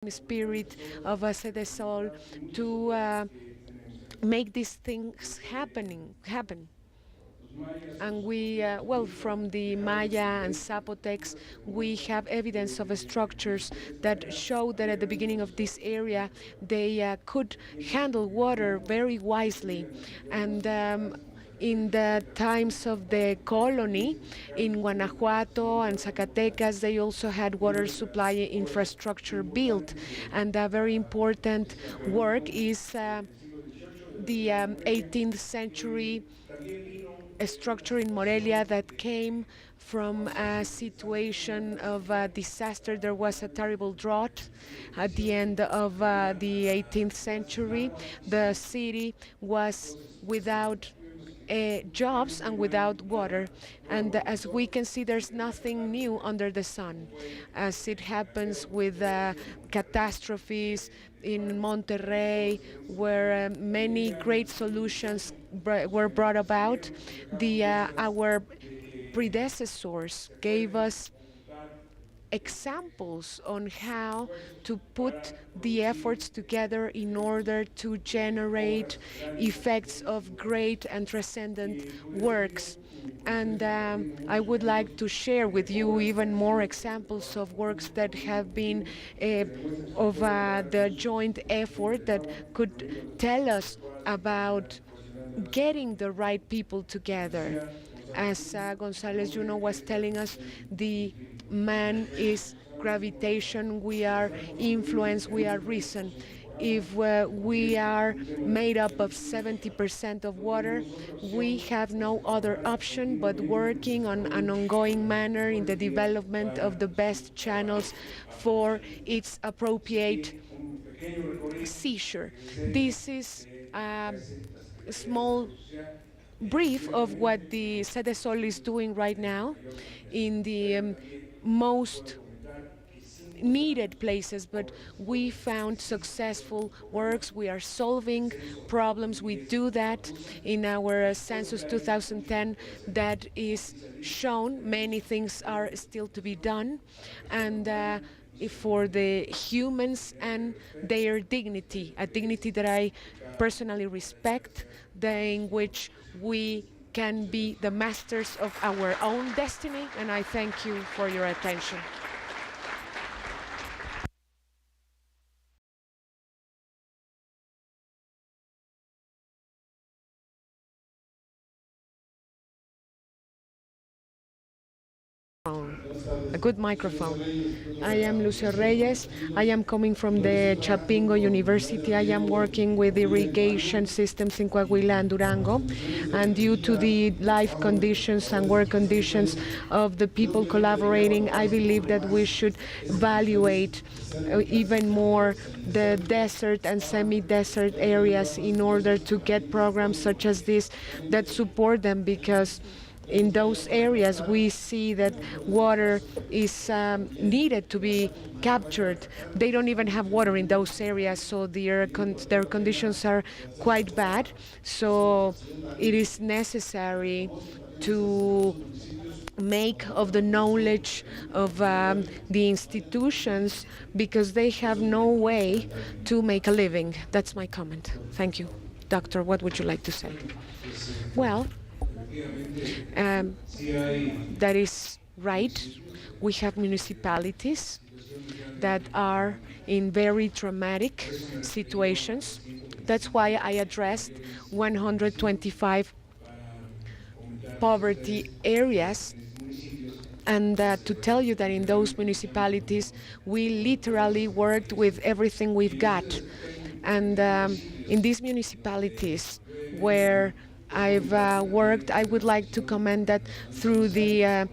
spirit of Sedesol to make these things happen. And we, well, from the Maya and Zapotecs, we have evidence of structures that show that at the beginning of this area, they could handle water very wisely. And in the times of the colony in Guanajuato and Zacatecas, they also had water supply infrastructure built. And a very important work is the 18th century a structure in Morelia that came from a situation of disaster. There was a terrible drought at the end of the 18th century. The city was without jobs and without water. And as we can see, there's nothing new under the sun. As it happens with catastrophes in Monterrey, where many great solutions were brought about, our predecessors gave us examples on how to put the efforts together in order to generate effects of great and transcendent works. And I would like to share with you even more examples of works that have been of the joint effort that could tell us about getting the right people together. As González Juno was telling us, the man is gravitation, we are influence, we are reason. If we are made up of 70% of water, we have no other option but working on an ongoing manner in the development of the best channels for its appropriate seizure. This is a small brief of what the Sedesol is doing right now in the most needed places, but we found successful works. We are solving problems. We do that in our census 2010 that is shown. Many things are still to be done, and for the humans and their dignity, a dignity that I personally respect, in which we can be the masters of our own destiny, and I thank you for your attention. A good microphone. I am Lucio Reyes. I am coming from the Chapingo University. I am working with irrigation systems in Coahuila and Durango. And due to the life conditions and work conditions of the people collaborating, I believe that we should evaluate even more the desert and semi-desert areas in order to get programs such as this that support them, because in those areas we see that water is needed to be captured. They don't even have water in those areas, so their conditions are quite bad. So it is necessary to make of the knowledge of the institutions, because they have no way to make a living. That's my comment. Thank you. Doctor, what would you like to say? Well, that is right. We have municipalities that are in very traumatic situations. That's why I addressed 125 poverty areas, and to tell you that in those municipalities we literally worked with everything we've got. And in these municipalities where I've worked, I would like to comment that through the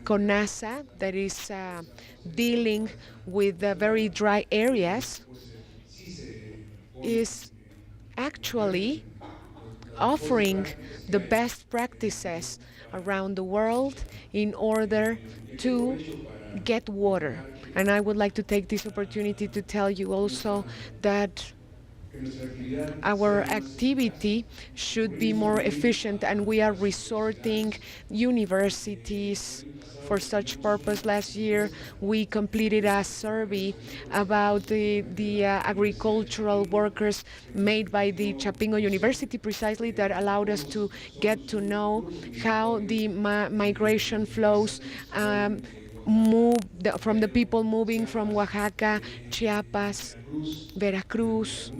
CONASA, that is dealing with very dry areas, is actually offering the best practices around the world in order to get water. And I would like to take this opportunity to tell you also that our activity should be more efficient, and we are resorting universities for such purpose. Last year, we completed a survey about the agricultural workers made by the Chapingo University, precisely, that allowed us to get to know how the migration flows from the people moving from Oaxaca, Chiapas, Veracruz,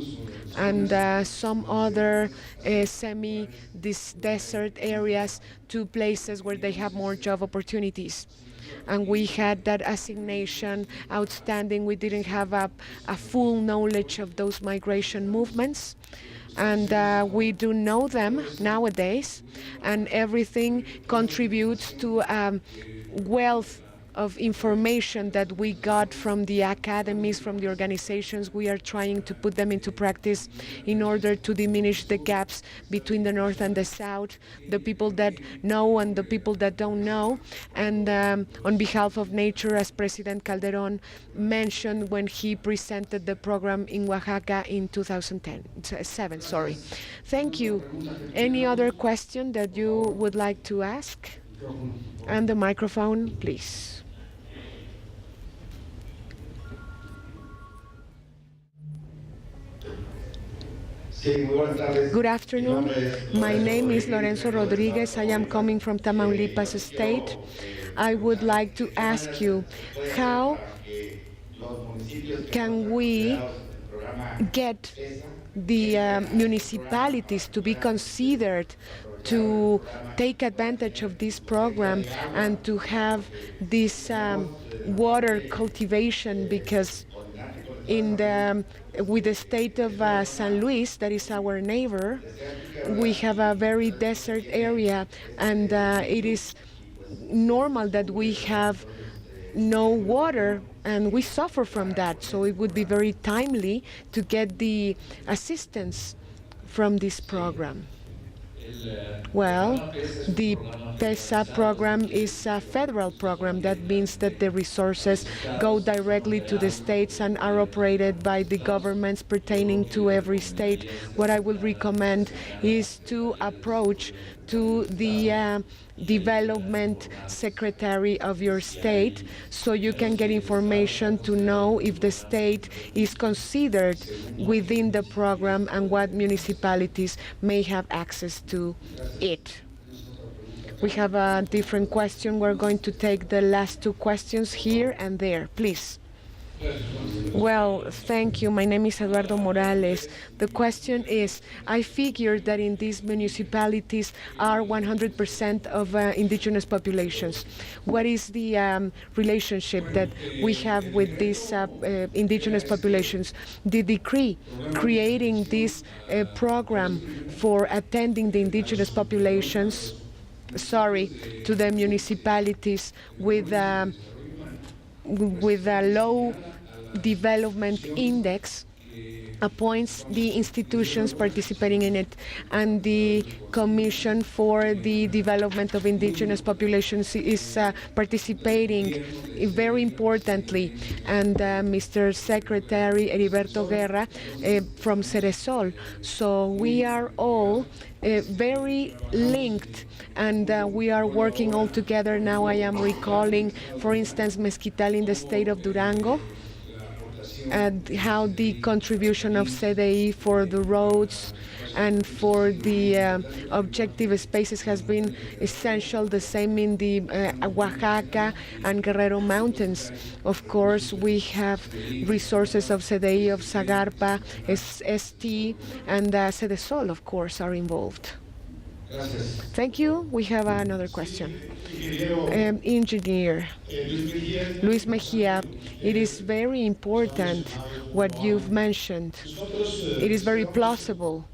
and some other semi-desert areas to places where they have more job opportunities. And we had that assignation outstanding. We didn't have a full knowledge of those migration movements, and we do know them nowadays, and everything contributes to wealth of information that we got from the academies, from the organizations. We are trying to put them into practice in order to diminish the gaps between the North and the South, the people that know and the people that don't know. And on behalf of nature, as President Calderon mentioned when he presented the program in Oaxaca in 2007. Sorry. Thank you. Any other question that you would like to ask? And the microphone, please. Good afternoon. My name is Lorenzo Rodriguez. I am coming from Tamaulipas State. I would like to ask you, how can we get the municipalities to be considered to take advantage of this program and to have this water cultivation? Because with the state of San Luis, that is our neighbor, we have a very desert area, and it is normal that we have no water, and we suffer from that. So it would be very timely to get the assistance from this program. Well, the PESA program is a federal program. That means that the resources go directly to the states and are operated by the governments pertaining to every state. What I would recommend is to approach to the development secretary of your state, so you can get information to know if the state is considered within the program and what municipalities may have access to it. We have a different question. We're going to take the last two questions here and there, please. Well, thank you. My name is Eduardo Morales. The question is, I figured that in these municipalities are 100% of indigenous populations. What is the relationship that we have with these indigenous populations? The decree creating this program for attending the indigenous populations, to the municipalities with a low development index, appoints the institutions participating in it, and the Commission for the Development of Indigenous Populations is participating very importantly, and Mr. Secretary Heriberto Guerra from Ceresol. So we are all very linked, and we are working all together. Now I am recalling, for instance, Mezquital in the state of Durango, and how the contribution of CDI for the roads and for the objective spaces has been essential. The same in the Oaxaca and Guerrero mountains. Of course, we have resources of CDI, of Zagarpa, ST, and Cedesol, of course, are involved. Thank you. We have another question. Engineer Luis Mejía, it is very important what you've mentioned. It is very plausible.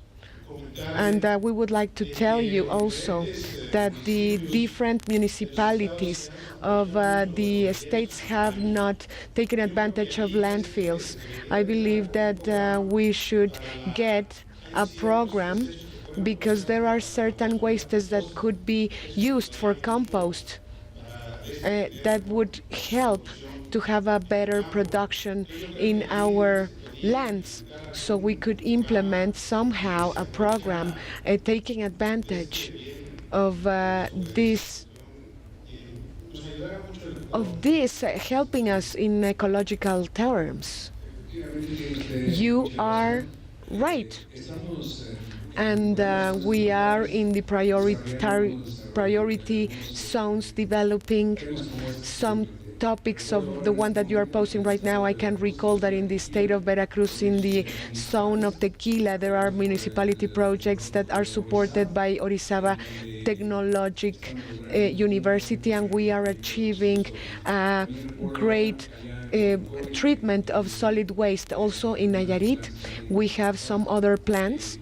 And we would like to tell you also that the different municipalities of the states have not taken advantage of landfills. I believe that we should get a program, because there are certain wastes that could be used for compost that would help to have a better production in our lands, so we could implement somehow a program taking advantage of this helping us in ecological terms. You are right, and we are in the priority zones developing some topics of the one that you are posing right now. I can recall that in the state of Veracruz, in the zone of Tequila, there are municipality projects that are supported by Orizaba Technologic University, and we are achieving great treatment of solid waste. Also in Nayarit, we have some other plans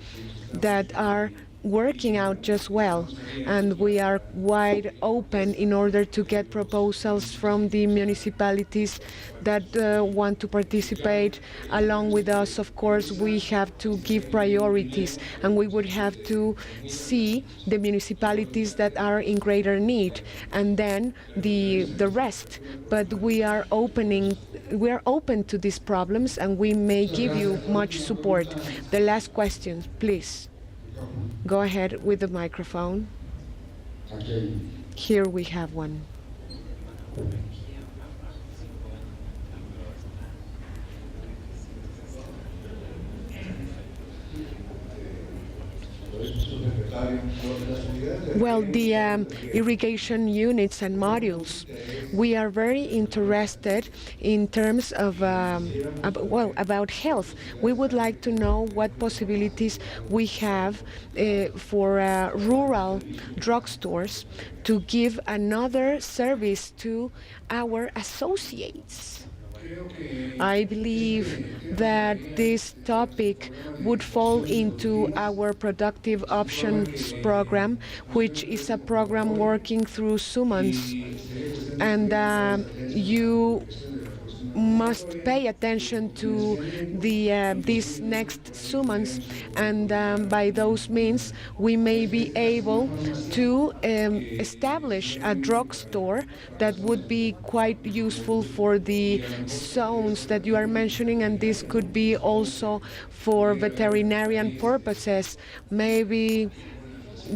that are working out just well, and we are wide open in order to get proposals from the municipalities that want to participate along with us. Of course, we have to give priorities, and we would have to see the municipalities that are in greater need, and then the rest. But we are open to these problems, and we may give you much support. The last question, please. Go ahead with the microphone. Here we have one. Well, the irrigation units and modules, we are very interested in terms of, about health. We would like to know what possibilities we have for rural drugstores to give another service to our associates. I believe that this topic would fall into our productive options program, which is a program working through summons. And you must pay attention to these next summons, and by those means we may be able to establish a drugstore that would be quite useful for the zones that you are mentioning, and this could be also for veterinarian purposes. Maybe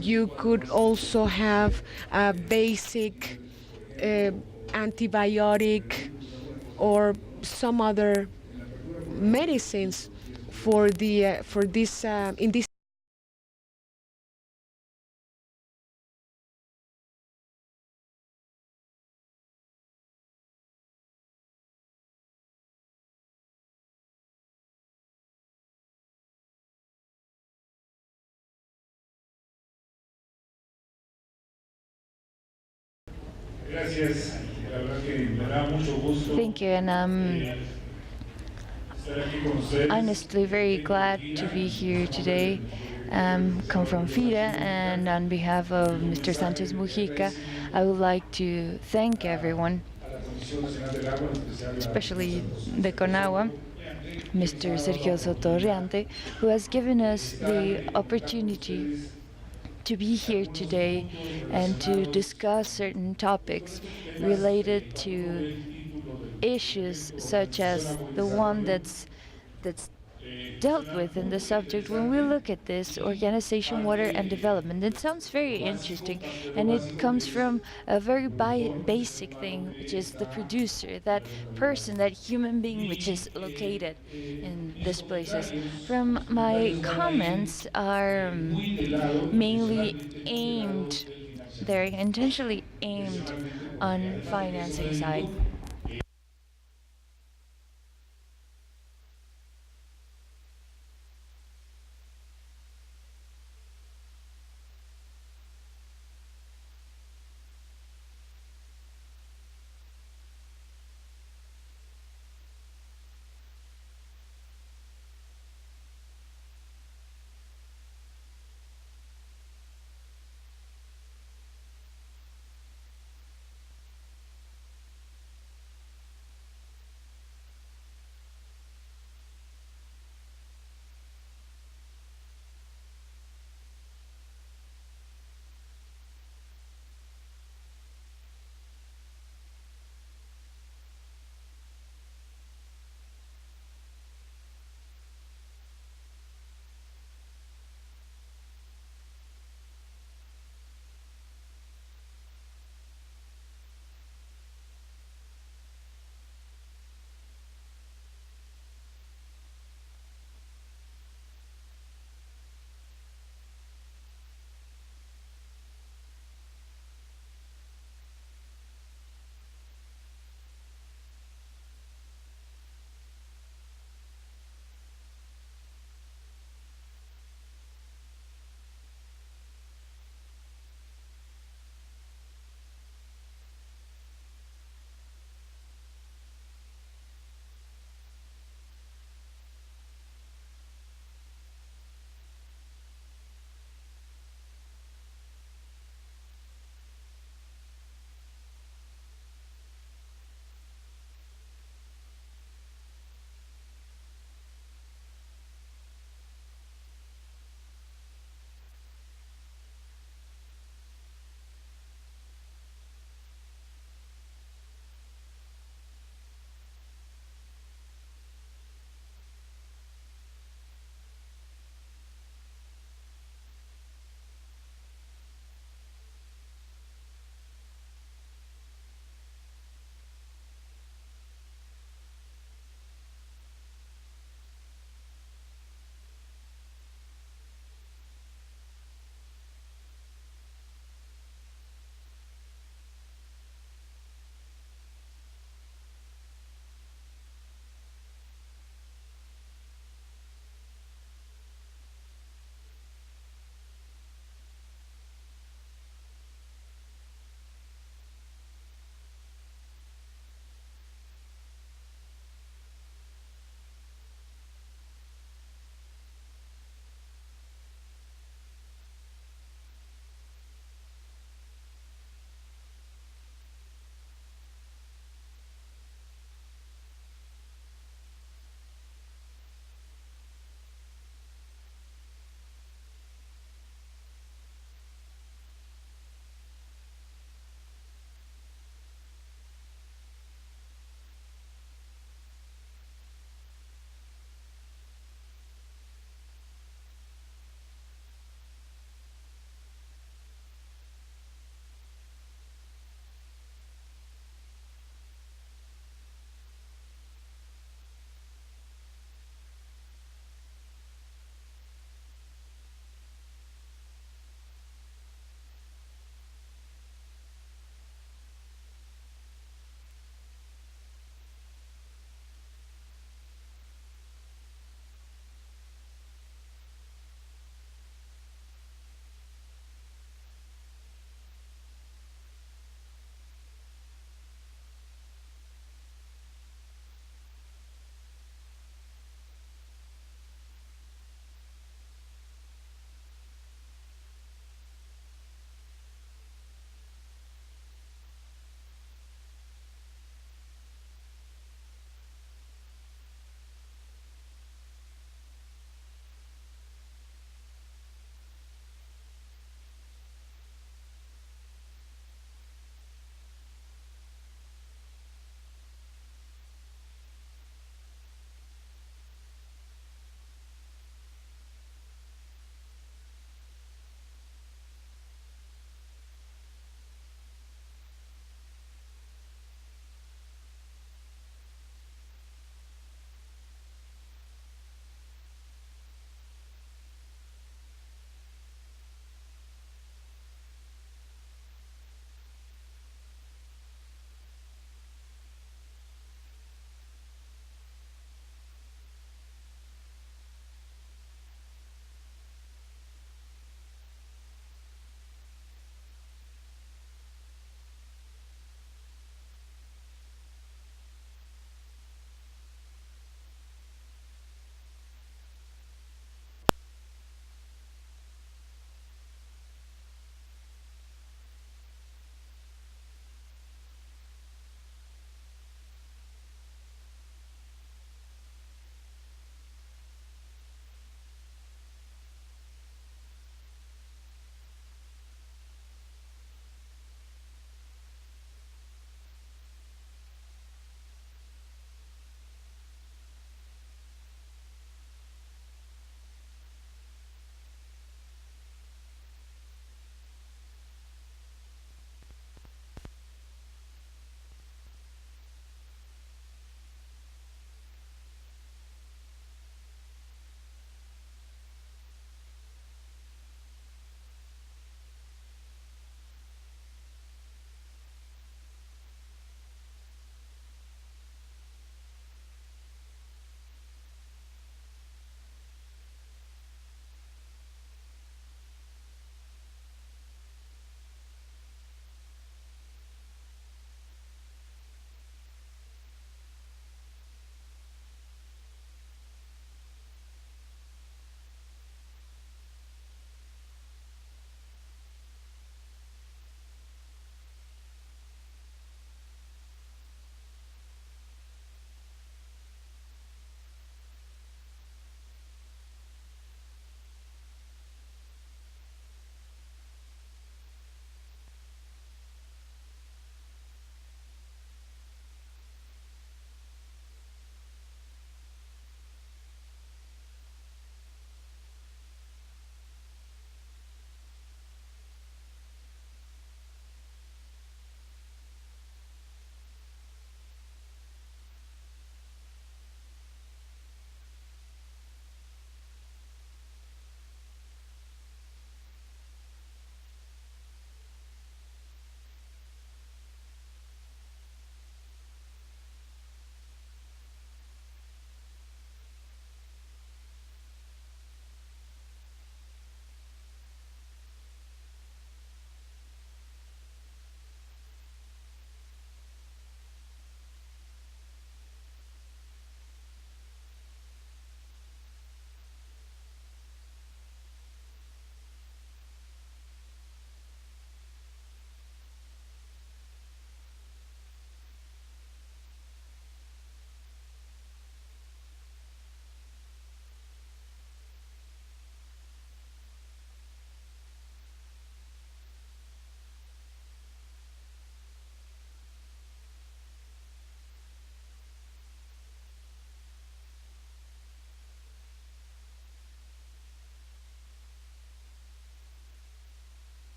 you could also have a basic antibiotic or some other medicines for this in this. Thank you, and I'm honestly very glad to be here today. Come from FIDA, and on behalf of Mr. Sanchez Mujica, I would like to thank everyone, especially the CONAGUA, Mr. Sergio Soto, who has given us the opportunity to be here today and to discuss certain topics related to issues such as the one that's dealt with in the subject. When we look at this organization, water and development, it sounds very interesting, and it comes from a very basic thing, which is the producer, that person, that human being which is located in these places. From my comments are mainly aimed, they're intentionally aimed on financing side.